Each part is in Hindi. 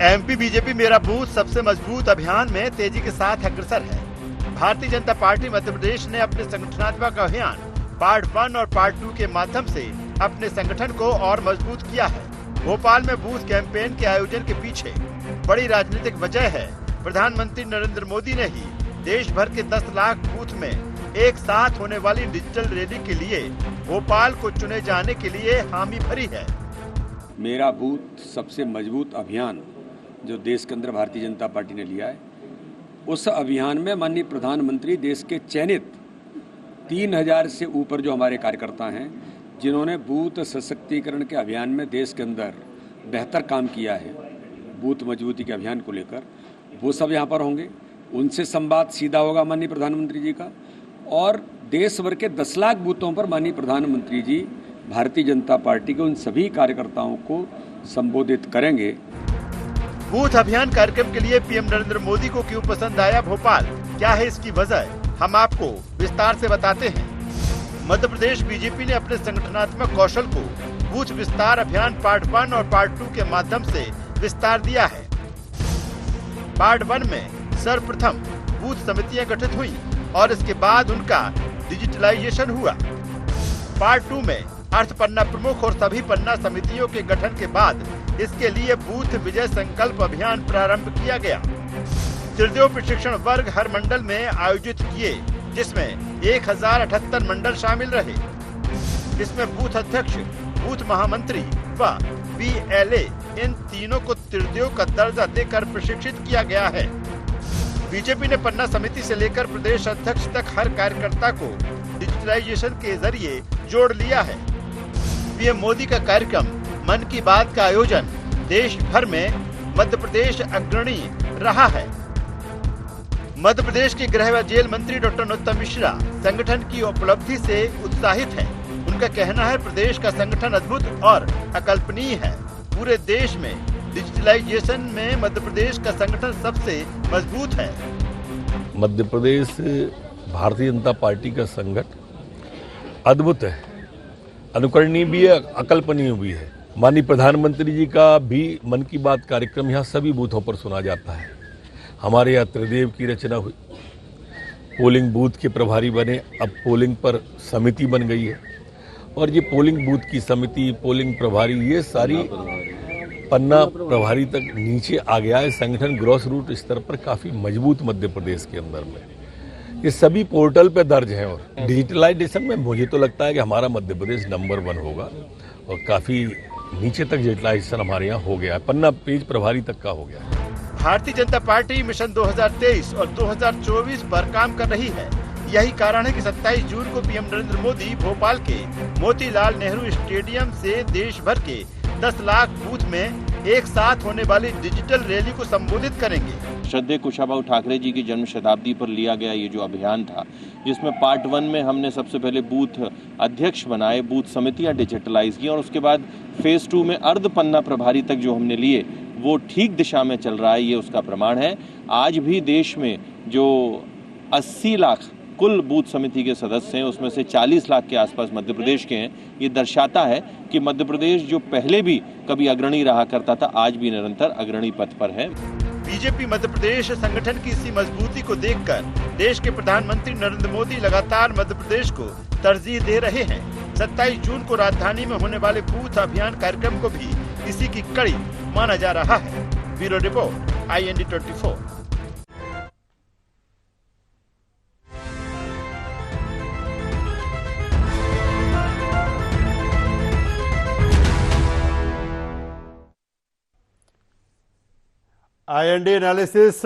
एमपी बीजेपी मेरा बूथ सबसे मजबूत अभियान में तेजी के साथ अग्रसर है। भारतीय जनता पार्टी मध्य प्रदेश ने अपने संगठनात्मक अभियान पार्ट 1 और पार्ट 2 के माध्यम से अपने संगठन को और मजबूत किया है। भोपाल में बूथ कैंपेन के आयोजन के पीछे बड़ी राजनीतिक वजह है। प्रधानमंत्री नरेंद्र मोदी ने ही देश भर के 10 लाख बूथ में एक साथ होने वाली डिजिटल रैली के लिए भोपाल को चुने जाने के लिए हामी भरी है। मेरा बूथ सबसे मजबूत अभियान जो देश के अंदर भारतीय जनता पार्टी ने लिया है, उस अभियान में माननीय प्रधानमंत्री देश के चयनित 3000 से ऊपर जो हमारे कार्यकर्ता हैं, जिन्होंने बूथ सशक्तिकरण के अभियान में देश के अंदर बेहतर काम किया है, बूथ मजबूती के अभियान को लेकर, वो सब यहाँ पर होंगे। उनसे संवाद सीधा होगा माननीय प्रधानमंत्री जी का, और देश भर के 10 लाख बूथों पर माननीय प्रधानमंत्री जी भारतीय जनता पार्टी के उन सभी कार्यकर्ताओं को संबोधित करेंगे। बूथ अभियान कार्यक्रम के लिए पीएम नरेंद्र मोदी को क्यों पसंद आया भोपाल, क्या है इसकी वजह, हम आपको विस्तार से बताते हैं। मध्य प्रदेश बीजेपी ने अपने संगठनात्मक कौशल को बूथ विस्तार अभियान पार्ट 1 और पार्ट 2 के माध्यम से विस्तार दिया है। पार्ट 1 में सर्वप्रथम बूथ समितियां गठित हुई और इसके बाद उनका डिजिटलाइजेशन हुआ। पार्ट 2 में अर्थ पन्ना प्रमुख और सभी पन्ना समितियों के गठन के बाद इसके लिए बूथ विजय संकल्प अभियान प्रारंभ किया गया। त्रिदेव प्रशिक्षण वर्ग हर मंडल में आयोजित किए, जिसमें 1078 मंडल शामिल रहे। इसमें बूथ अध्यक्ष, बूथ महामंत्री व BLA इन तीनों को त्रिदेव का दर्जा देकर प्रशिक्षित किया गया है। बीजेपी ने पन्ना समिति से लेकर प्रदेश अध्यक्ष तक हर कार्यकर्ता को डिजिटलाइजेशन के जरिए जोड़ लिया है। पीएम मोदी का कार्यक्रम मन की बात का आयोजन देश भर में मध्य प्रदेश अग्रणी रहा है। मध्य प्रदेश के गृह व जेल मंत्री डॉक्टर नरोत्तम मिश्रा संगठन की उपलब्धि से उत्साहित हैं। उनका कहना है प्रदेश का संगठन अद्भुत और अकल्पनीय है। पूरे देश में डिजिटलाइजेशन में मध्य प्रदेश का संगठन सबसे मजबूत है। मध्य प्रदेश भारतीय जनता पार्टी का संगठन अद्भुत है, अनुकरणीय भी है, अकल्पनीय भी है। माननीय प्रधानमंत्री जी का भी मन की बात कार्यक्रम यहाँ सभी बूथों पर सुना जाता है। हमारे यहाँ त्रिदेव की रचना हुई, पोलिंग बूथ के प्रभारी बने, अब पोलिंग पर समिति बन गई है, और ये पोलिंग बूथ की समिति, पोलिंग प्रभारी, ये सारी पन्ना प्रभारी तक नीचे आ गया है। संगठन ग्रॉस रूट स्तर पर काफ़ी मजबूत मध्य प्रदेश के अंदर में ये सभी पोर्टल पे दर्ज हैं। और डिजिटलाइजेशन में मुझे तो लगता है कि हमारा मध्य प्रदेश नंबर 1 होगा, और काफ़ी नीचे तक डिजिटलाइजेशन हमारे यहाँ हो गया है, पन्ना पेज प्रभारी तक का हो गया है। भारतीय जनता पार्टी मिशन 2023 और 2024 पर काम कर रही है। यही कारण है कि 27 जून को पीएम नरेंद्र मोदी भोपाल के मोतीलाल नेहरू स्टेडियम से देश भर के 10 लाख बूथ में एक साथ होने वाली डिजिटल रैली को संबोधित करेंगे। श्रद्धेय कुशाभाऊ ठाकरे जी की जन्म शताब्दी पर लिया गया ये जो अभियान था, जिसमें पार्ट 1 में हमने सबसे पहले बूथ अध्यक्ष बनाए, बूथ समितियां डिजिटलाइज की, और उसके बाद फेज 2 में अर्ध पन्ना प्रभारी तक जो हमने लिए वो ठीक दिशा में चल रहा है, ये उसका प्रमाण है। आज भी देश में जो 80 लाख कुल बूथ समिति के सदस्य हैं, उसमें से 40 लाख के आसपास मध्य प्रदेश के हैं। ये दर्शाता है कि मध्य प्रदेश जो पहले भी कभी अग्रणी रहा करता था, आज भी निरंतर अग्रणी पथ पर है। बीजेपी मध्य प्रदेश संगठन की इसी मजबूती को देखकर देश के प्रधानमंत्री नरेंद्र मोदी लगातार मध्य प्रदेश को तरजीह दे रहे हैं। 27 जून को राजधानी में होने वाले बूथ अभियान कार्यक्रम को भी इसी की कड़ी माना जा रहा है। Bureau report, IND 24। IND analysis,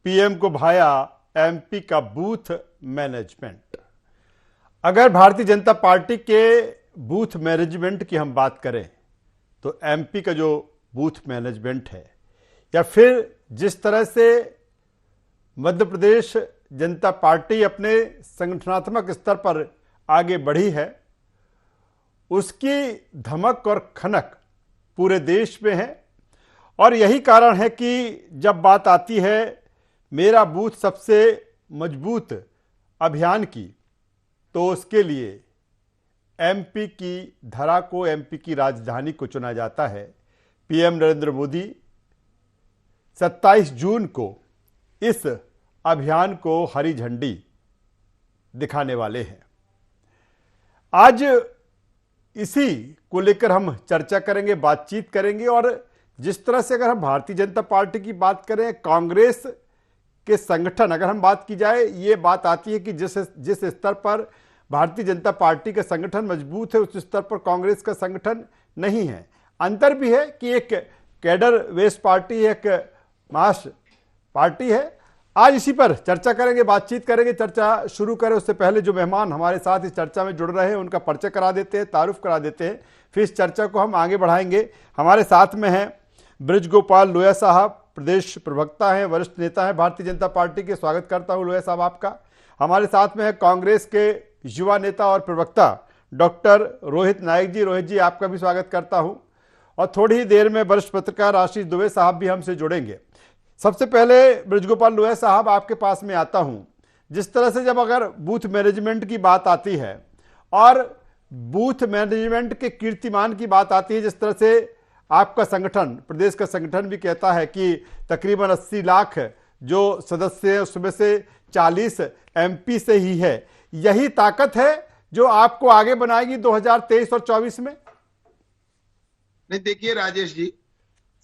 PM को भाया एमपी का बूथ मैनेजमेंट। अगर भारतीय जनता पार्टी के बूथ मैनेजमेंट की हम बात करें तो एमपी का जो बूथ मैनेजमेंट है, या फिर जिस तरह से मध्य प्रदेश जनता पार्टी अपने संगठनात्मक स्तर पर आगे बढ़ी है, उसकी धमक और खनक पूरे देश में है। और यही कारण है कि जब बात आती है मेरा बूथ सबसे मजबूत अभियान की, तो उसके लिए एमपी की धरा को, एमपी की राजधानी को चुना जाता है। पीएम नरेंद्र मोदी 27 जून को इस अभियान को हरी झंडी दिखाने वाले हैं। आज इसी को लेकर हम चर्चा करेंगे, बातचीत करेंगे। और जिस तरह से अगर हम भारतीय जनता पार्टी की बात करें, कांग्रेस के संगठन अगर हम बात की जाए, ये बात आती है कि जिस स्तर पर भारतीय जनता पार्टी का संगठन मजबूत है उस स्तर पर कांग्रेस का संगठन नहीं है। अंतर भी है कि एक कैडर बेस्ड पार्टी है, एक मास पार्टी है। आज इसी पर चर्चा करेंगे, बातचीत करेंगे। चर्चा शुरू करें उससे पहले जो मेहमान हमारे साथ इस चर्चा में जुड़ रहे हैं उनका परिचय करा देते हैं, तारुफ करा देते हैं, फिर इस चर्चा को हम आगे बढ़ाएंगे। हमारे साथ में हैं ब्रजगोपाल लोहिया साहब, प्रदेश प्रवक्ता हैं, वरिष्ठ नेता हैं भारतीय जनता पार्टी के। स्वागत करता हूं लोहिया साहब आपका। हमारे साथ में है कांग्रेस के युवा नेता और प्रवक्ता डॉक्टर रोहित नायक जी। रोहित जी आपका भी स्वागत करता हूं। और थोड़ी ही देर में वरिष्ठ पत्रकार आशीष दुबे साहब भी हमसे जुड़ेंगे। सबसे पहले ब्रजगोपाल लोहिया साहब आपके पास में आता हूं। जिस तरह से जब अगर बूथ मैनेजमेंट की बात आती है और बूथ मैनेजमेंट के कीर्तिमान की बात आती है, जिस तरह से आपका संगठन, प्रदेश का संगठन भी कहता है कि तकरीबन 80 लाख जो सदस्य हैं उसमें से 40 एमपी से ही है, यही ताकत है जो आपको आगे बनाएगी 2023 और 24 में? नहीं, देखिए राजेश जी,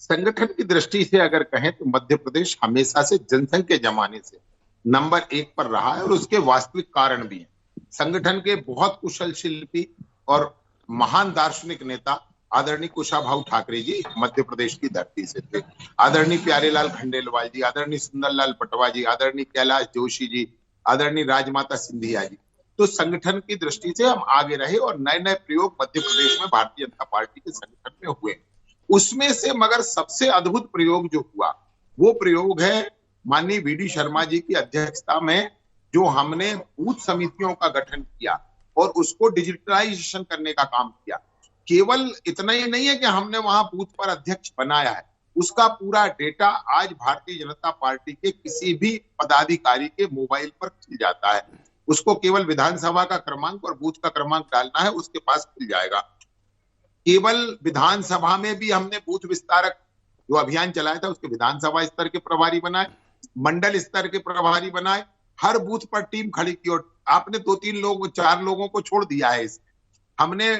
संगठन की दृष्टि से अगर कहें तो मध्य प्रदेश हमेशा से जनसंघ के जमाने से नंबर 1 पर रहा है और उसके वास्तविक कारण भी हैं। संगठन के बहुत कुशल शिल्पी और महान दार्शनिक नेता आदरणीय कुशाभाऊ ठाकरे जी मध्य प्रदेश की धरती से थे। आदरणीय प्यारेलाल खंडेलवाल जी, आदरणीय सुंदरलाल पटवा जी, आदरणीय कैलाश जोशी जी, आदरणीय राजमाता सिंधिया जी। तो संगठन की दृष्टि से हम आगे रहे और नए नए प्रयोग मध्य प्रदेश में भारतीय जनता पार्टी के संगठन में हुए। उसमें से मगर सबसे अद्भुत प्रयोग जो हुआ वो प्रयोग है माननीय वीडी शर्मा जी की अध्यक्षता में जो हमने बूथ समितियों का गठन किया और उसको डिजिटलाइजेशन करने का काम किया। केवल इतना ही नहीं है कि हमने वहां बूथ पर अध्यक्ष बनाया है, उसका पूरा डेटा आज भारतीय जनता पार्टी के किसी भी पदाधिकारी के मोबाइल पर खुल जाता है। उसको केवल विधानसभा का क्रमांक और बूथ का क्रमांक डालना है, उसके पास खुल जाएगा। केवल विधानसभा में भी हमने बूथ विस्तारक जो अभियान चलाया था उसके विधानसभा स्तर के प्रभारी बनाए, मंडल स्तर के प्रभारी बनाए, हर बूथ पर टीम खड़ी की। और आपने 2-3 लोग 4 लोगों को छोड़ दिया है इसमें। हमने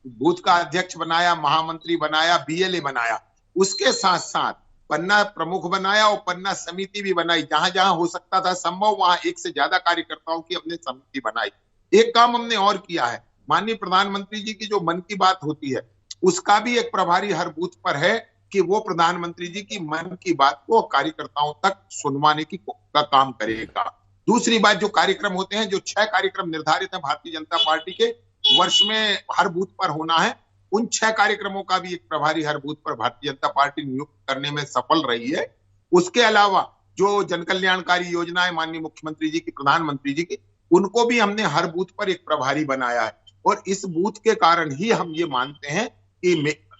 बूथ का अध्यक्ष बनाया, महामंत्री बनाया, बीएलए बनाया, उसके साथ साथ पन्ना प्रमुख बनाया और पन्ना समिति भी बनाई। जहां जहां हो सकता था संभव वहां एक से ज्यादा कार्यकर्ताओं की हमने समिति बनाई। एक काम हमने और किया है, माननीय प्रधानमंत्री जी की जो मन की बात होती है उसका भी एक प्रभारी हर बूथ पर है कि वो प्रधानमंत्री जी की मन की बात को कार्यकर्ताओं तक सुनवाने का काम करेगा। दूसरी बात, जो कार्यक्रम होते हैं, जो 6 कार्यक्रम निर्धारित है भारतीय जनता पार्टी के वर्ष में हर बूथ पर होना है, उन 6 कार्यक्रमों का भी एक प्रभारी हर बूथ पर भारतीय जनता पार्टी नियुक्त करने में सफल रही है। उसके अलावा जो जन कल्याणकारी योजनाएं माननीय मुख्यमंत्री जी की, प्रधानमंत्री जी की, उनको भी हमने हर बूथ पर एक प्रभारी बनाया है। और इस बूथ के कारण ही हम ये मानते हैं कि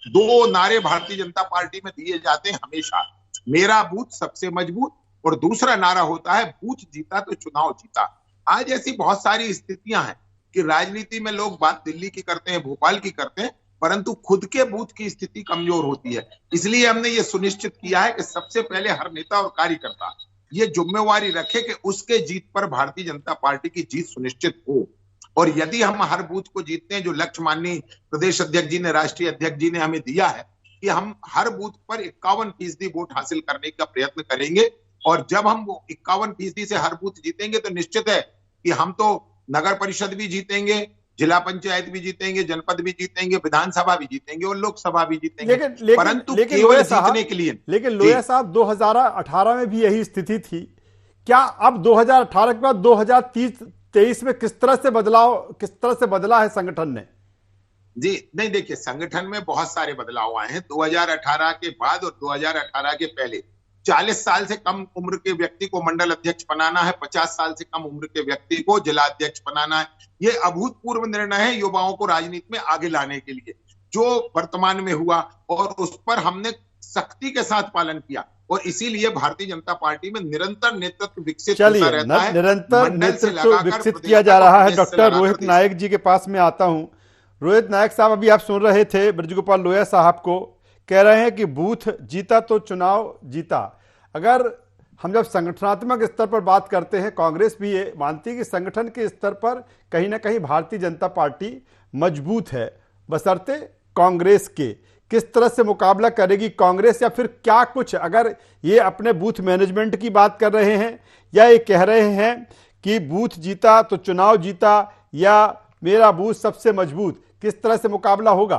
2 नारे भारतीय जनता पार्टी में दिए जाते हैं हमेशा, मेरा बूथ सबसे मजबूत, और दूसरा नारा होता है बूथ जीता तो चुनाव जीता। आज ऐसी बहुत सारी स्थितियां हैं कि राजनीति में लोग बात दिल्ली की करते हैं, भोपाल की करते हैं, परंतु खुद के बूथ की स्थिति कमजोर होती है। इसलिए हमने ये सुनिश्चित किया है कि सबसे पहले हर नेता और कार्यकर्ता ये जिम्मेवारी रखे कि उसके जीत पर भारतीय जनता पार्टी की जीत सुनिश्चित हो। और यदि हम हर बूथ को जीतते हैं, जो लक्ष्य माननीय प्रदेश अध्यक्ष जी ने, राष्ट्रीय अध्यक्ष जी ने हमें दिया है कि हम हर बूथ पर 51% वोट हासिल करने का प्रयत्न करेंगे। और जब हम 51% से हर बूथ जीतेंगे तो निश्चित है कि हम तो नगर परिषद भी जीतेंगे, जिला पंचायत भी जीतेंगे, जनपद भी जीतेंगे, विधानसभा भी जीतेंगे और लोकसभा भी जीतेंगे। परंतु केवल जीतने के लिए। लेकिन लोहिया साहब, 2018 में भी यही स्थिति थी। क्या अब 2018 के बाद 2023 में किस तरह से बदला है संगठन ने? जी नहीं, देखिए संगठन में बहुत सारे बदलाव आए हैं 2018 के बाद और 2018 के पहले। 40 साल से कम उम्र के व्यक्ति को मंडल अध्यक्ष बनाना है, 50 साल से कम उम्र के व्यक्ति को जिला अध्यक्ष बनाना है। ये अभूतपूर्व निर्णय है युवाओं को राजनीति में आगे लाने के लिए, जो वर्तमान में हुआ, और उस पर हमने सख्ती के साथ पालन किया। और इसीलिए भारतीय जनता पार्टी में निरंतर नेतृत्व विकसित होता रहता है, निरंतर नेतृत्व विकसित किया जा रहा है। डॉक्टर रोहित नायक जी के पास में आता हूं। रोहित नायक साहब, अभी आप सुन रहे थे ब्रजगोपाल लोहिया साहब को, कह रहे हैं कि बूथ जीता तो चुनाव जीता। अगर हम जब संगठनात्मक स्तर पर बात करते हैं, कांग्रेस भी ये मानती है कि संगठन के स्तर पर कहीं ना कहीं भारतीय जनता पार्टी मजबूत है, बशर्ते कांग्रेस के किस तरह से मुकाबला करेगी कांग्रेस, या फिर क्या कुछ, अगर ये अपने बूथ मैनेजमेंट की बात कर रहे हैं या ये कह रहे हैं कि बूथ जीता तो चुनाव जीता, या मेरा बूथ सबसे मजबूत, किस तरह से मुकाबला होगा?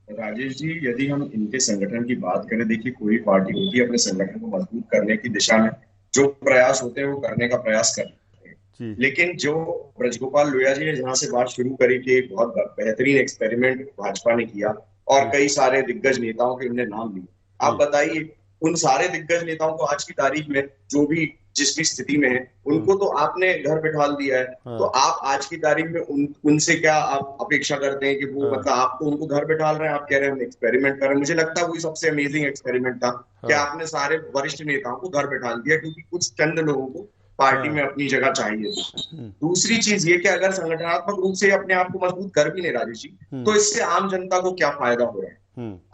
राजेश जी, यदि हम इनके संगठन की बात करें, देखिए कोई पार्टी होती है अपने संगठन को मजबूत करने की दिशा में जो प्रयास होते हैं वो करने का प्रयास करते हैं, लेकिन जो ब्रजगोपाल लोहिया जी ने जहां से बात शुरू करी कि एक बहुत बेहतरीन एक्सपेरिमेंट भाजपा ने किया और कई सारे दिग्गज नेताओं के उन्होंने नाम लिए, आप बताइए उन सारे दिग्गज नेताओं को आज की तारीख में जो भी जिस भी स्थिति में है उनको तो आपने घर बिठाल दिया है, तो आप आज की तारीख में उनसे क्या आप अपेक्षा करते हैं कि वो मतलब आपको उनको घर बिठाल रहे हैं, आप कह रहे हैं हम एक्सपेरिमेंट कर रहे हैं। मुझे लगता है वही सबसे अमेजिंग एक्सपेरिमेंट था कि आपने सारे वरिष्ठ नेताओं को घर बिठाल दिया क्योंकि कुछ चंद लोगों को पार्टी में अपनी जगह चाहिए थी। दूसरी चीज ये कि अगर संगठनात्मक रूप से अपने आप को मजबूत कर भी नहीं राजेश जी, तो इससे आम जनता को क्या फायदा हो रहा है?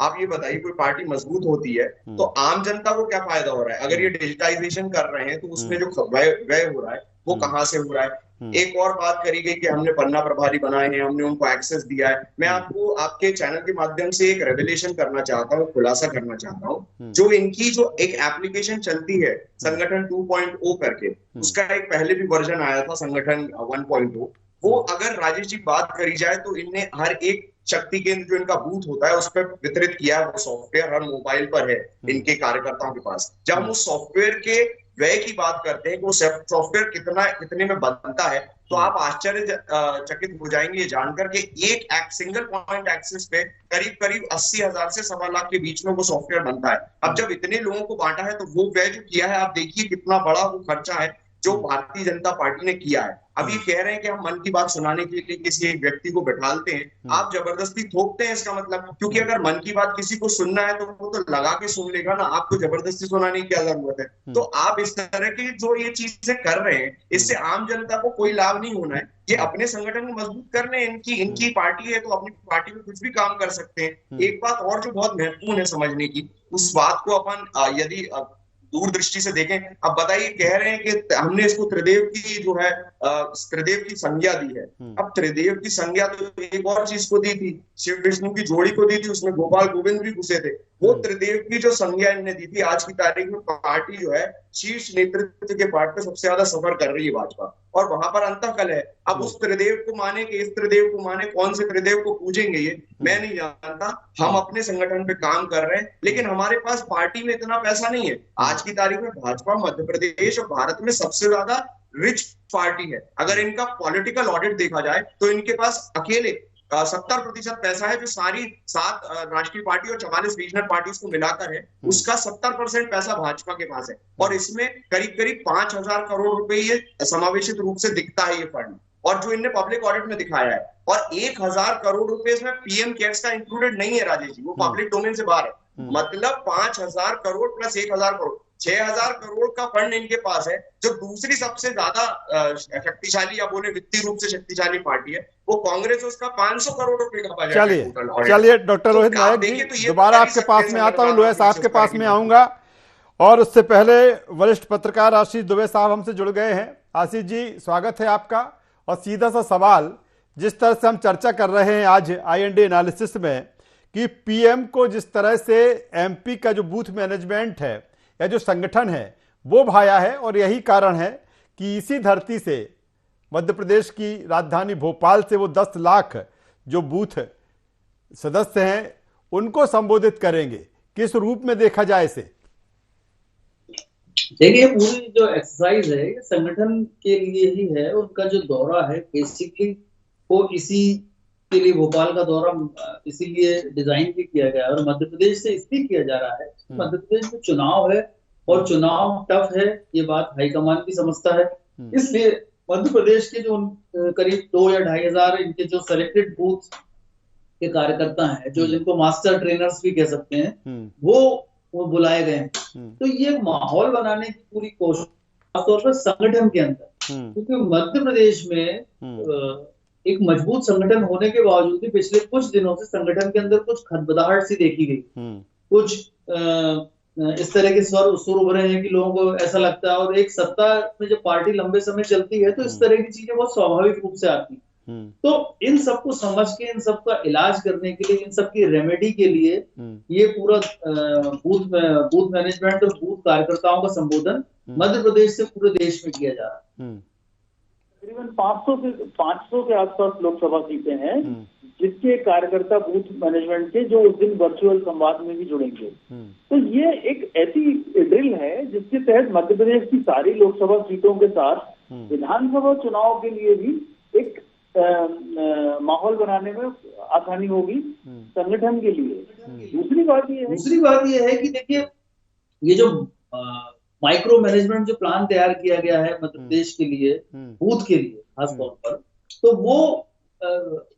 आप ये बताइए, कोई पार्टी मजबूत होती है तो आम जनता को क्या फायदा हो रहा है? अगर ये डिजिटाइजेशन कर रहे हैं तो उसमें जो व्यय हो रहा है वो कहाँ से हो रहा है? एक और बात करी गई कि हमने पन्ना प्रभारी बनाए हैं, हमने उनको एक्सेस दिया है। मैं आपको आपके चैनल के माध्यम से एक रेवलेशन करना चाहता हूँ, खुलासा करना चाहता हूँ। जो इनकी जो एक एप्लीकेशन चलती है संगठन 2.0 करके, उसका एक पहले भी वर्जन आया था संगठन 1.0, वो अगर राजेश जी बात करी जाए तो इनने हर एक शक्ति केंद्र जो इनका बूथ होता है उस पर वितरित किया है। वो सॉफ्टवेयर हर मोबाइल पर है इनके कार्यकर्ताओं के पास। जब हम उस सॉफ्टवेयर के व्यय की बात करते हैं कि वो सॉफ्टवेयर कितने में बनता है, तो आप आश्चर्यचकित हो जाएंगे ये जानकर कि एक सिंगल पॉइंट एक्सेस पे करीब 80,000 से 1.25 लाख के बीच में वो सॉफ्टवेयर बनता है। अब जब इतने लोगों को बांटा है तो वो व्यय जो किया है, आप देखिए कितना बड़ा वो खर्चा है जो भारतीय जनता पार्टी ने किया है। अब ये कह रहे हैं कि हम मन की बात सुनाने के लिए किसी एक व्यक्ति को बैठालते हैं, आप जबरदस्ती थोपते हैं इसका मतलब, क्योंकि अगर मन की बात किसी को सुनना है तो वो तो लगा के सुन लेगा ना, आपको जबरदस्ती सुनाने की क्या जरूरत है? तो आप इस तरह की जो ये चीजें कर रहे हैं इससे आम जनता को कोई लाभ नहीं होना है। ये अपने संगठन को मजबूत करने, इनकी पार्टी है तो अपनी पार्टी में कुछ भी काम कर सकते हैं। एक बात और जो बहुत महत्वपूर्ण है समझने की, उस बात को अपन यदि दूरदृष्टि से देखें, अब बताइए कह रहे हैं कि हमने इसको त्रिदेव की जो है त्रिदेव की संज्ञा दी है। अब त्रिदेव की संज्ञा तो एक और चीज को दी थी, शिव विष्णु की जोड़ी को दी थी, उसमें गोपाल गोविंद भी घुसे थे। वो त्रिदेव की जो संज्ञा इन्होंने दी थी, आज की तारीख में पार्टी जो है शीर्ष नेतृत्व के पार्ट पे सबसे ज्यादा सफर कर रही है भाजपा, और वहां पर अंतःकल है। अब उस त्रिदेव को माने कि इस त्रिदेव को माने, कौन से त्रिदेव को पूजेंगे ये मैं नहीं जानता। हम अपने संगठन पे काम कर रहे हैं, लेकिन हमारे पास पार्टी में इतना पैसा नहीं है। आज की तारीख में भाजपा मध्य प्रदेश और भारत में सबसे ज्यादा रिच पार्टी है। अगर इनका पॉलिटिकल ऑडिट देखा जाए तो इनके पास अकेले 70% पैसा है जो सारी 7 राष्ट्रीय पार्टी और 44 रीजनल पार्टीज को मिलाकर है, उसका 70% पैसा भाजपा के पास है। और इसमें करीब 5,000 करोड़ रुपए ये समावेशित रूप से दिखता है ये फंड, और जो इनने पब्लिक ऑडिट में दिखाया है। और 1,000 करोड़ रुपए इसमें पीएम केयर्स का इंक्लूडेड नहीं है राजेश जी, वो पब्लिक डोमेन से बाहर है। मतलब 5,000 करोड़ प्लस 1,000 करोड़, 6,000 करोड़ का फंड इनके पास है। जो दूसरी सबसे ज्यादा शक्तिशाली या बोले वित्तीय रूप से शक्तिशाली पार्टी है वो कांग्रेस, उसका 500 करोड़ रुपए का बजट है। चलिए डॉक्टर रोहित नायक जी, दोबारा आपके पास में आता हूं, लोहिया साहब के पास में आऊंगा। और उससे पहले वरिष्ठ पत्रकार आशीष दुबे साहब हमसे जुड़ गए हैं। आशीष जी, स्वागत है आपका। और सीधा सा सवाल, जिस तरह से हम चर्चा कर रहे हैं आज IND एनालिसिस में कि पीएम को जिस तरह से MP का जो बूथ मैनेजमेंट है या जो संगठन है वो भाया है, और यही कारण है कि इसी धरती से मध्य प्रदेश की राजधानी भोपाल से वो 10 लाख जो बूथ सदस्य हैं उनको संबोधित करेंगे। किस रूप में देखा जाए इसे? देखिए, पूरी जो एक्सरसाइज है संगठन के लिए ही है। उनका जो दौरा है बेसिकली वो इसी के लिए, भोपाल का दौरा इसीलिए डिजाइन भी किया गया है। और मध्य प्रदेश से इसलिए किया जा रहा है, मध्य प्रदेश में चुनाव है और चुनाव टफ है, ये बात हाईकमान भी समझता है। इसलिए मध्य प्रदेश के जो करीब 2 या 2,500 इनके जो सेलेक्टेड बूथ के कार्यकर्ता हैं, जो जिनको मास्टर ट्रेनर्स भी कह सकते हैं, वो बुलाए गए हैं। तो ये माहौल बनाने की पूरी कोशिश खासतौर पर संगठन के अंदर, क्योंकि मध्य प्रदेश में एक मजबूत संगठन होने के बावजूद भी पिछले कुछ दिनों से संगठन के अंदर कुछ खदबदाहट सी देखी गई। कुछ इस तरह के सुर उभरे हैं कि लोगों को ऐसा लगता है, और एक सत्ता में जब पार्टी लंबे समय चलती है तो इस तरह की चीजें बहुत स्वाभाविक रूप से आती हैं। तो इन सबको समझ के, इन सबका इलाज करने के लिए, इन सबकी रेमेडी के लिए ये पूरा बूथ मैनेजमेंट और बूथ कार्यकर्ताओं का संबोधन मध्य प्रदेश से पूरे देश में किया जा रहा है। तकरीबन 500 के आसपास लोकसभा सीटें हैं जिसके कार्यकर्ता बूथ मैनेजमेंट के जो उस दिन वर्चुअल संवाद में भी जुड़ेंगे। तो ये एक ऐसी ड्रिल है जिसके तहत मध्य प्रदेश की सारी लोकसभा सीटों के साथ विधानसभा चुनाव के लिए भी एक माहौल बनाने में आसानी होगी संगठन के लिए। दूसरी बात ये है कि देखिए, ये जो माइक्रो मैनेजमेंट जो प्लान तैयार किया गया है मध्य प्रदेश के लिए, बूथ के लिए खासतौर पर, तो वो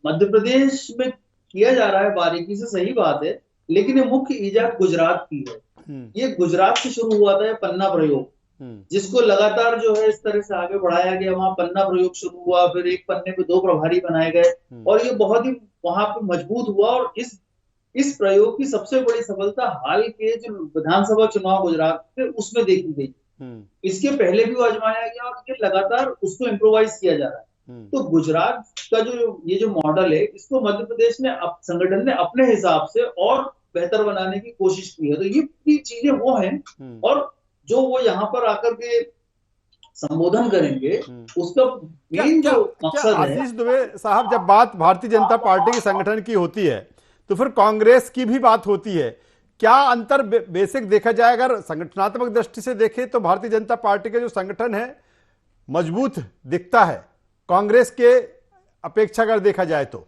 मध्य प्रदेश में किया जा रहा है बारीकी से, सही बात है, लेकिन ये मुख्य ईजाद गुजरात की है। ये गुजरात से शुरू हुआ था, ये पन्ना प्रयोग, जिसको लगातार जो है इस तरह से आगे बढ़ाया गया। वहां पन्ना प्रयोग शुरू हुआ, फिर एक पन्ने पे 2 प्रभारी बनाए गए और ये बहुत ही वहां पे मजबूत हुआ। और इस प्रयोग की सबसे बड़ी सफलता हाल के जो विधानसभा चुनाव गुजरात के उसमें देखी गई। इसके पहले भी वो आजमाया गया और ये लगातार उसको इम्प्रोवाइज किया जा रहा है। तो गुजरात का ये जो मॉडल है, इसको मध्य प्रदेश ने संगठन ने अपने हिसाब से और बेहतर बनाने की कोशिश की है। तो ये पूरी चीजें वो हैं, और जो वो यहाँ पर आकर के संबोधन करेंगे उसका मेन जो मकसद है। आशीष दुबे साहब, जब बात भारतीय जनता पार्टी के संगठन की होती है तो फिर कांग्रेस की भी बात होती है। क्या अंतर बेसिक देखा जाए, अगर संगठनात्मक दृष्टि से देखें तो भारतीय जनता पार्टी का जो संगठन है मजबूत दिखता है कांग्रेस के अपेक्षा अगर देखा जाए तो?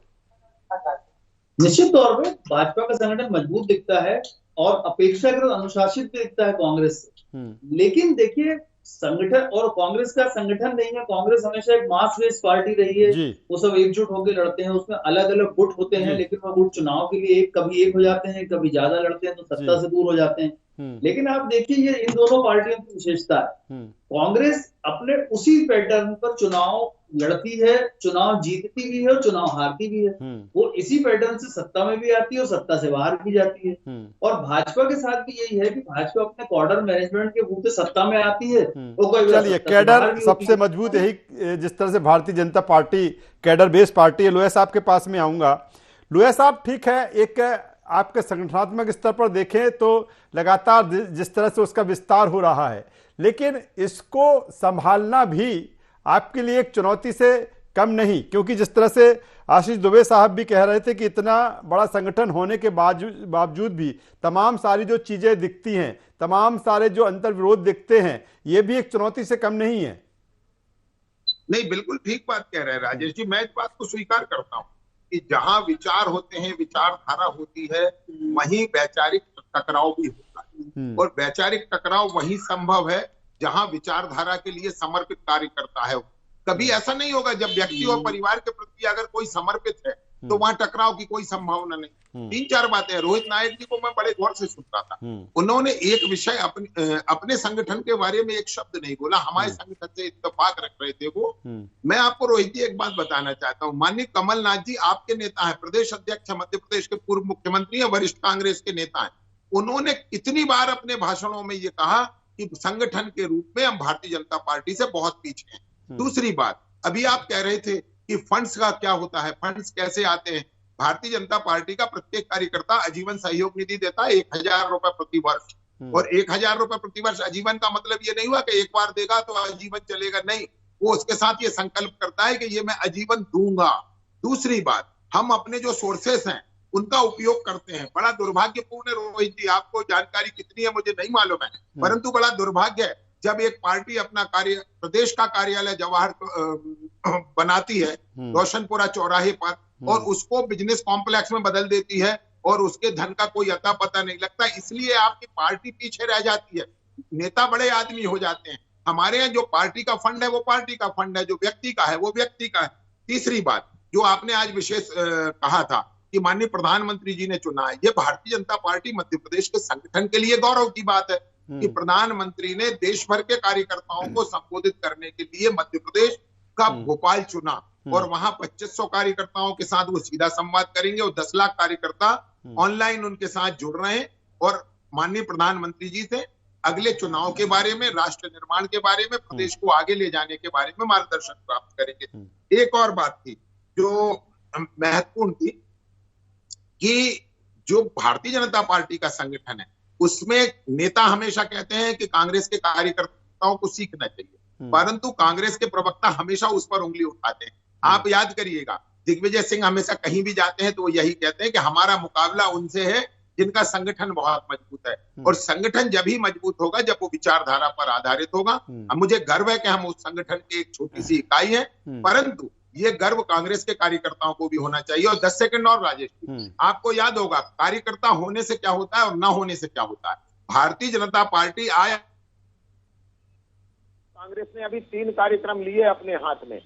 निश्चित तौर पे भाजपा का संगठन मजबूत दिखता है और अपेक्षाकृत अनुशासित भी दिखता है कांग्रेस से। लेकिन देखिए, संगठन और कांग्रेस का संगठन नहीं है। कांग्रेस हमेशा एक मास बेस्ड पार्टी रही है, वो सब एकजुट होकर लड़ते हैं, उसमें अलग अलग गुट होते हैं, लेकिन वो गुट चुनाव के लिए कभी एक हो जाते हैं, कभी ज्यादा लड़ते हैं तो सत्ता से दूर हो जाते हैं। लेकिन आप देखिए, ये इन दोनों पार्टियों की विशेषता है। कांग्रेस अपने उसी पैटर्न पर चुनाव लड़ती है, चुनाव जीतती भी है और चुनाव हारती भी है। वो इसी पैटर्न से सत्ता में भी आती है और सत्ता से बाहर भी जाती है। और भाजपा के साथ भी यही है कि भाजपा अपने कैडर मैनेजमेंट के रूप में सत्ता में आती है। चलिए, कैडर सबसे मजबूत यही, जिस तरह से Bharatiya Janata party cadre based party है। लोया साहब के पास में आऊंगा। लोया साहब, ठीक है, एक आपके संगठनात्मक स्तर पर देखें तो लगातार जिस तरह से उसका विस्तार हो रहा है, लेकिन इसको संभालना भी आपके लिए एक चुनौती से कम नहीं, क्योंकि जिस तरह से आशीष दुबे साहब भी कह रहे थे कि इतना बड़ा संगठन होने के बावजूद भी तमाम सारी जो चीजें दिखती हैं, तमाम सारे जो अंतर्विरोध दिखते हैं, ये भी एक चुनौती से कम नहीं है। नहीं, बिल्कुल ठीक बात कह रहे हैं राजेश जी। मैं इस बात को स्वीकार करता हूँ कि जहां विचार होते हैं, विचारधारा होती है, वहीं वैचारिक टकराव भी होता है। और वैचारिक टकराव वही संभव है जहां विचारधारा के लिए समर्पित कार्य करता है। कभी ऐसा नहीं होगा जब व्यक्ति और परिवार के प्रति अगर कोई समर्पित है तो वहां टकराव की कोई संभावना नहीं। 3-4 बातें हैं। रोहित नायक जी को मैं बड़े गौर से सुनता था। उन्होंने एक विषय अपने संगठन के बारे में एक शब्द नहीं बोला। हमारे संगठन से इत्तेफाक रख रहे थे वो। मैं आपको रोहित जी एक बात बताना चाहता हूँ। माननीय कमलनाथ जी आपके नेता है, प्रदेश अध्यक्ष मध्य प्रदेश के पूर्व मुख्यमंत्री है, वरिष्ठ कांग्रेस के नेता है। उन्होंने कितनी बार अपने भाषणों में ये कहा कि संगठन के रूप में हम भारतीय जनता पार्टी से बहुत पीछे हैं। दूसरी बात, अभी आप कह रहे थे कि फंड्स का क्या होता है, फंड्स कैसे आते हैं। भारतीय जनता पार्टी का प्रत्येक कार्यकर्ता आजीवन सहयोग निधि देता है 1000 रुपए प्रति वर्ष। और 1000 रुपए प्रति वर्ष आजीवन का मतलब ये नहीं हुआ कि एक बार देगा तो आजीवन चलेगा, नहीं। वो उसके साथ ये संकल्प करता है कि ये मैं आजीवन दूंगा। दूसरी बात, हम अपने जो सोर्सेस हैं उनका उपयोग करते हैं। बड़ा दुर्भाग्यपूर्ण है रोहित जी, आपको जानकारी कितनी है मुझे नहीं मालूम है, परंतु बड़ा दुर्भाग्य है जब एक पार्टी अपना प्रदेश का कार्यालय जवाहर बनाती है रोशनपुरा चौराहे पर और उसको बिजनेस कॉम्प्लेक्स में बदल देती है और उसके धन का कोई अता पता नहीं लगता, इसलिए आपकी पार्टी पीछे रह जाती है। नेता बड़े आदमी हो जाते हैं। हमारे यहाँ जो पार्टी का फंड है वो पार्टी का फंड है, जो व्यक्ति का है वो व्यक्ति का है। तीसरी बात जो आपने आज विशेष कहा था कि माननीय प्रधानमंत्री जी ने चुना है, ये भारतीय जनता पार्टी मध्य प्रदेश के संगठन के लिए गौरव की बात है कि प्रधानमंत्री ने देश भर के कार्यकर्ताओं को संबोधित करने के लिए मध्य प्रदेश का भोपाल चुना और वहां 2500 कार्यकर्ताओं के साथ वो सीधा संवाद करेंगे और 10 लाख कार्यकर्ता ऑनलाइन उनके साथ जुड़ रहे हैं। और माननीय प्रधानमंत्री जी से अगले चुनाव के बारे में, राष्ट्र निर्माण के बारे में, प्रदेश को आगे ले जाने के बारे में मार्गदर्शन प्राप्त करेंगे। एक और बात थी जो महत्वपूर्ण थी कि जो भारतीय जनता पार्टी का संगठन है उसमें नेता हमेशा कहते हैं कि कांग्रेस के कार्यकर्ताओं को सीखना चाहिए, परंतु कांग्रेस के प्रवक्ता हमेशा उस पर उंगली उठाते हैं। आप याद करिएगा, दिग्विजय सिंह हमेशा कहीं भी जाते हैं तो वो यही कहते हैं कि हमारा मुकाबला उनसे है जिनका संगठन बहुत मजबूत है, और संगठन जब ही मजबूत होगा जब वो विचारधारा पर आधारित होगा। मुझे गर्व है कि हम उस संगठन की एक छोटी सी इकाई है, परंतु ये गर्व कांग्रेस के कार्यकर्ताओं को भी होना चाहिए। और 10 सेकंड और राजेश जी, आपको याद होगा कार्यकर्ता होने से क्या होता है और ना होने से क्या होता है। भारतीय जनता पार्टी आया, कांग्रेस ने अभी 3 कार्यक्रम लिए अपने हाथ में।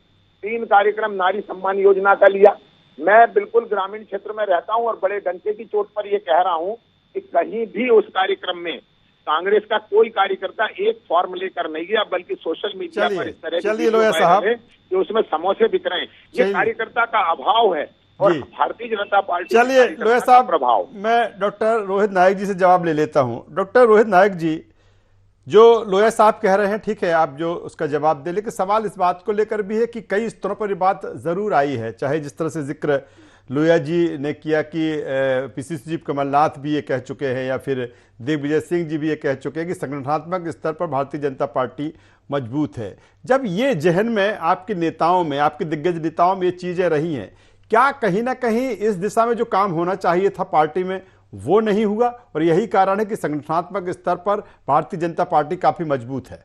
3 कार्यक्रम नारी सम्मान योजना का लिया। मैं बिल्कुल ग्रामीण क्षेत्र में रहता हूं और बड़े डंके की चोट पर यह कह रहा हूं कि कहीं भी उस कार्यक्रम में कांग्रेस का कोई कार्यकर्ता एक फॉर्म लेकर नहीं गया, बल्कि सोशल मीडिया पर इस तरह चलिए लोया साहब कि उसमें समोसे बिक रहे हैं। ये कार्यकर्ता का अभाव है और भारतीय जनता पार्टी। चलिए लोया साहब, प्रभाव मैं डॉक्टर रोहित नायक जी से जवाब ले लेता हूं। डॉक्टर रोहित नायक जी, जो लोया साहब कह रहे हैं ठीक है, आप जो उसका जवाब दे, लेकिन सवाल इस बात को लेकर भी है कि कई स्तरों पर ये बात जरूर आई है, चाहे जिस तरह से जिक्र लोया जी ने किया कि पीसीसी चीफ कमलनाथ भी ये कह चुके हैं या फिर दिग्विजय सिंह जी भी ये कह चुके हैं कि संगठनात्मक स्तर पर भारतीय जनता पार्टी मजबूत है। जब ये जहन में आपके नेताओं में, आपके दिग्गज नेताओं में ये चीजें रही हैं, क्या कहीं ना कहीं इस दिशा में जो काम होना चाहिए था पार्टी में वो नहीं हुआ, और यही कारण है कि संगठनात्मक स्तर पर भारतीय जनता पार्टी काफी मजबूत है?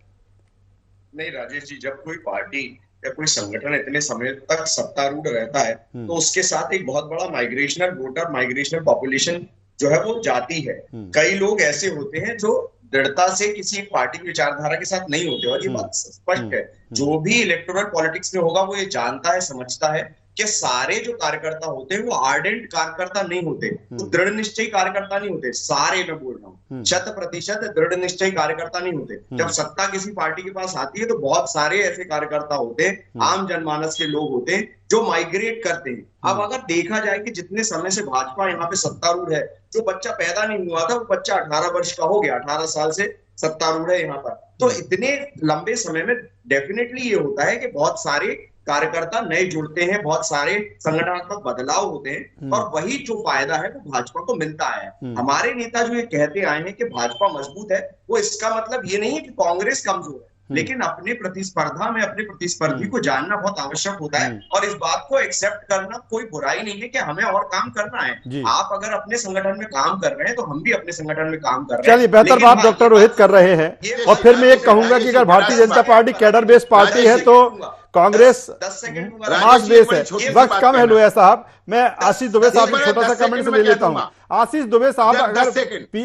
नहीं राजेश जी, जब कोई पार्टी या कोई संगठन इतने समय तक सत्तारूढ़ रहता है तो उसके साथ एक बहुत बड़ा माइग्रेशनल वोटर, माइग्रेशनल पॉपुलेशन जो है वो जाती है। कई लोग ऐसे होते हैं जो दृढ़ता से किसी एक पार्टी की विचारधारा के साथ नहीं होते, और ये बात स्पष्ट है। जो भी इलेक्टोरल पॉलिटिक्स में होगा वो ये जानता है, समझता है कि सारे जो कार्यकर्ता होते हैं वो आर्डेंट कार्यकर्ता नहीं होते, वो दृढ़ निश्चयी कार्यकर्ता नहीं होते। सारे मैं बोल रहा हूँ 100% दृढ़ निश्चयी कार्यकर्ता नहीं होते। जब सत्ता किसी पार्टी के पास आती है तो बहुत सारे ऐसे कार्यकर्ता होते हैं, आम जनमानस के लोग होते हैं जो माइग्रेट करते हैं। अब अगर देखा जाए कि जितने समय से भाजपा यहाँ पे सत्तारूढ़ है, जो बच्चा पैदा नहीं हुआ था वो बच्चा 18 वर्ष का हो गया, 18 साल से सत्तारूढ़ है यहाँ पर। तो इतने लंबे समय में डेफिनेटली ये होता है कि बहुत सारे कार्यकर्ता नए जुड़ते हैं, बहुत सारे संगठनात्मक बदलाव होते हैं, और वही जो फायदा है वो भाजपा को मिलता है। हमारे नेता जो ये कहते आए हैं कि भाजपा मजबूत है, वो इसका मतलब ये नहीं है कि कांग्रेस कमजोर है, लेकिन अपने प्रतिस्पर्धा में अपने प्रतिस्पर्धी को जानना बहुत आवश्यक होता है, और इस बात को एक्सेप्ट करना कोई बुराई नहीं है कि हमें और काम करना है। आप अगर अपने संगठन में काम कर रहे हैं तो हम भी अपने संगठन में काम कर रहे हैं। चलिए, बेहतर बात डॉक्टर रोहित कर रहे हैं। और फिर मैं ये कहूंगा कि अगर Bharatiya Janata party cadre based party है तो कांग्रेस 10 सेकंड मास बेस है। वक्त कम है लोया साहब, मैं आशीष दुबे साहब से छोटा सा कमेंट से ले लेता हूँ। आशीष दुबे साहब, अगर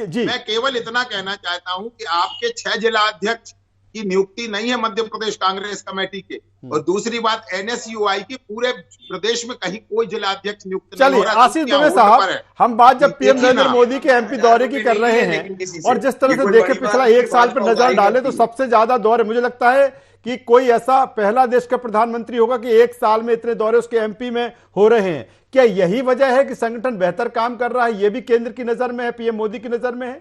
जी, मैं केवल इतना कहना चाहता हूँ कि आपके 6 जिला अध्यक्ष की नियुक्ति नहीं है मध्य प्रदेश कांग्रेस कमेटी के, और दूसरी बात एनएसयूआई की पूरे प्रदेश में कहीं कोई जिला अध्यक्ष नियुक्त नहीं हो रहा। आशीष दुबे साहब, हम बात जब पीएम नरेंद्र मोदी के एमपी दौरे की कर रहे हैं और जिस तरह से देखे पिछला 1 साल पर नजर डाले तो सबसे ज्यादा दौरे, मुझे लगता है कि कोई ऐसा पहला देश का प्रधानमंत्री होगा कि 1 साल में इतने दौरे उसके एमपी में हो रहे हैं। क्या यही वजह है कि संगठन बेहतर काम कर रहा है? ये भी केंद्र की नजर में है, पीएम मोदी की नजर में है?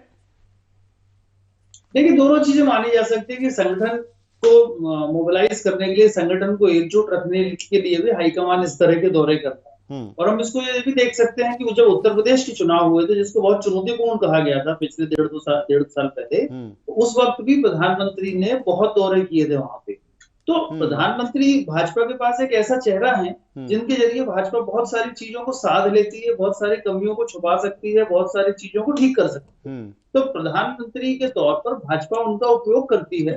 देखिए, दोनों चीजें मानी जा सकती है कि संगठन को मोबिलाइज करने के लिए, संगठन को एकजुट रखने के लिए भी हाईकमान इस तरह के दौरे करता है। और हम इसको ये भी देख सकते हैं कि जब उत्तर प्रदेश के चुनाव हुए थे, जिसको बहुत चुनौतीपूर्ण कहा गया था पिछले 1.5 साल पहले, तो उस वक्त भी प्रधानमंत्री ने बहुत दौरे किए थे वहां पे। तो प्रधानमंत्री भाजपा के पास एक ऐसा चेहरा है जिनके जरिए भाजपा बहुत सारी चीजों को साध लेती है, बहुत सारी कमियों को छुपा सकती है, बहुत सारी चीजों को ठीक कर सकती है। तो प्रधानमंत्री के तौर पर भाजपा उनका उपयोग करती है,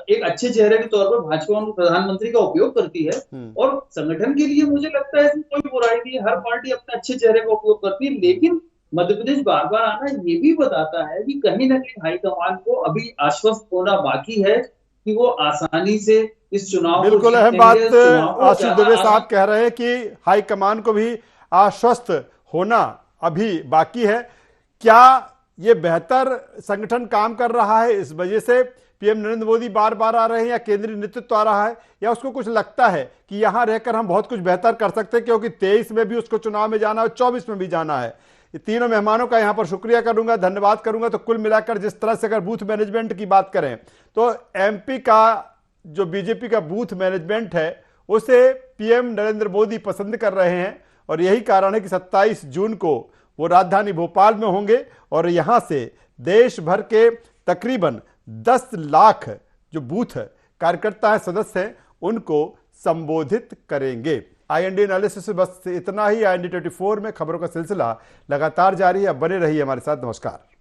एक अच्छे चेहरे के तौर पर भाजपा प्रधानमंत्री का उपयोग करती है। और संगठन के लिए मुझे लगता है इसमें कोई बुराई नहीं है, हर पार्टी अपने अच्छे चेहरे का उपयोग करती है। लेकिन मध्य प्रदेश बार बार आना ये भी बताता है कि कहीं ना कहीं हाईकमान को अभी आश्वस्त होना बाकी है कि वो आसानी से इस चुनाव, बिल्कुल अहम बात आशीष दुबे साहब कह रहे हैं कि हाईकमान को भी आश्वस्त होना अभी बाकी है। क्या ये बेहतर संगठन काम कर रहा है, इस वजह से पीएम नरेंद्र मोदी बार बार आ रहे हैं, या केंद्रीय नेतृत्व आ रहा है, या उसको कुछ लगता है कि यहां रहकर हम बहुत कुछ बेहतर कर सकते हैं क्योंकि 23 में भी उसको चुनाव में जाना है, 24 में भी जाना है? तीनों मेहमानों का यहाँ पर शुक्रिया करूंगा, धन्यवाद करूंगा। तो कुल मिलाकर जिस तरह से अगर बूथ मैनेजमेंट की बात करें तो एमपी का जो बीजेपी का बूथ मैनेजमेंट है उसे पीएम नरेंद्र मोदी पसंद कर रहे हैं और यही कारण है कि 27 जून को वो राजधानी भोपाल में होंगे और यहां से देश भर के तकरीबन 10 लाख जो बूथ कार्यकर्ता हैं, सदस्य हैं, उनको संबोधित करेंगे। IND एनालिसिस से बस इतना ही। IND 24 में खबरों का सिलसिला लगातार जारी है। अब बने रहिए हमारे साथ। नमस्कार।